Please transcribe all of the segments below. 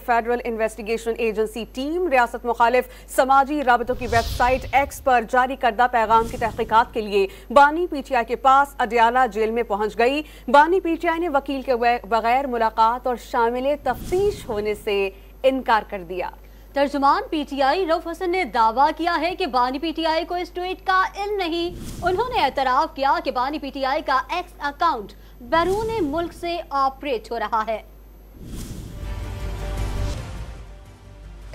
Federal investigation agency team रियासत मुखालिफ समाजी राबतों की वेबसाइट एक्स पर जारी करदा पैगाम की तहकीकात के लिए बानी पीटीआई के पास अडियाला जेल में पहुंच गई। बानी पीटीआई ने वकील के बगैर मुलाकात और शामिल तफ्तीश होने से इनकार कर दिया। तर्जुमान पीटीआई रऊफ हसन ने दावा किया है कि बानी पीटीआई को इस ट्वीट का इल्म नहीं। उन्होंने एतराफ किया कि बानी पीटीआई का एक्स अकाउंट बैरून मुल्क से ऑपरेट हो रहा है।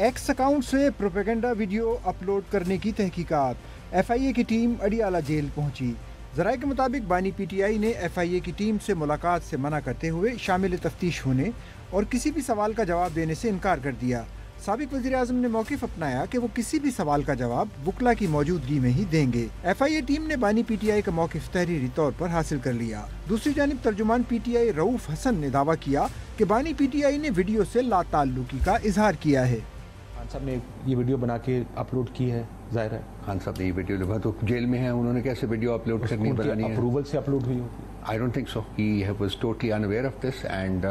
एक्स अकाउंट से प्रोपेगेंडा वीडियो अपलोड करने की तहकीकात। एफआईए की टीम अडियाला जेल पहुंची। ज़राए के मुताबिक बानी पीटीआई ने एफआईए की टीम से मुलाकात से मना करते हुए शामिल तफ्तीश होने और किसी भी सवाल का जवाब देने से इनकार कर दिया। साबिक वज़ीर आज़म ने मौक़िफ़ अपनाया कि वो किसी भी सवाल का जवाब वुकला की मौजूदगी में ही देंगे। एफआईए टीम ने बानी पीटीआई का मौक़िफ़ तहरीरी तौर पर हासिल कर लिया। दूसरी जानिब तर्जुमान पीटीआई रऊफ हसन ने दावा किया कि बानी पीटीआई ने वीडियो से लाताल्लुकी का इजहार किया है। खान साहब ने ये वीडियो बना के अपलोड की है, जाहिर है खान साहब ने ये वीडियो तो जेल में है, उन्होंने कैसे वीडियो अपलोड करनी बनानी है? अप्रूवल से अपलोड हुई होगी। I don't think so. He was totally unaware of this and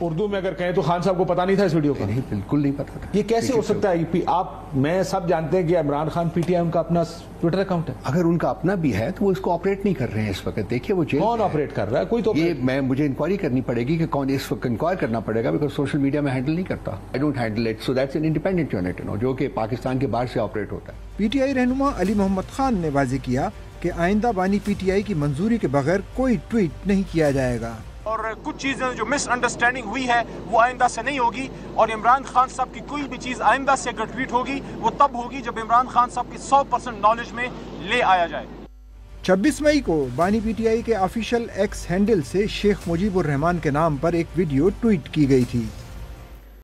Urdu में अगर कहें तो खान साहब को पता नहीं था इस वीडियो का? नहीं, बिल्कुल नहीं पता था। ये कैसे हो सकता है? आप मैं सब जानते हैं कि इमरान खान पीटीआई उनका अपना ट्विटर अकाउंट है। अगर उनका अपना भी है तो वो इसको ऑपरेट नहीं कर रहे हैं इस वक्त। देखिए वो जेल कौन ऑपरेट कर रहा है? कोई तो ये मुझे इंक्वायरी करनी पड़ेगी कि कौन इस वक्त इंक्वायर करना पड़ेगा, बिकॉज सोशल मीडिया में हैंडल नहीं करता। I don't handle it, so that's an independent unit जो कि पाकिस्तान के बाहर से ऑपरेट होता है। पीटीआई रहनुमा अली मोहम्मद खान ने वाज़ेह किया कि आइंदा बानी पीटीआई की मंजूरी के बगैर कोई ट्वीट नहीं किया जाएगा और कुछ चीजें जो मिसअंडरस्टैंडिंग हुई है वो आइंदा से नहीं होगी और इमरान खान साहब की कोई भी चीज आइंदा से अगर ट्वीट होगी वो तब होगी जब इमरान खान साहब की 100% नॉलेज में ले आया जाए। 26 मई को बानी पीटीआई के ऑफिशियल एक्स हैंडल से शेख मुजीबुर रहमान के नाम पर एक वीडियो ट्वीट की गई थी।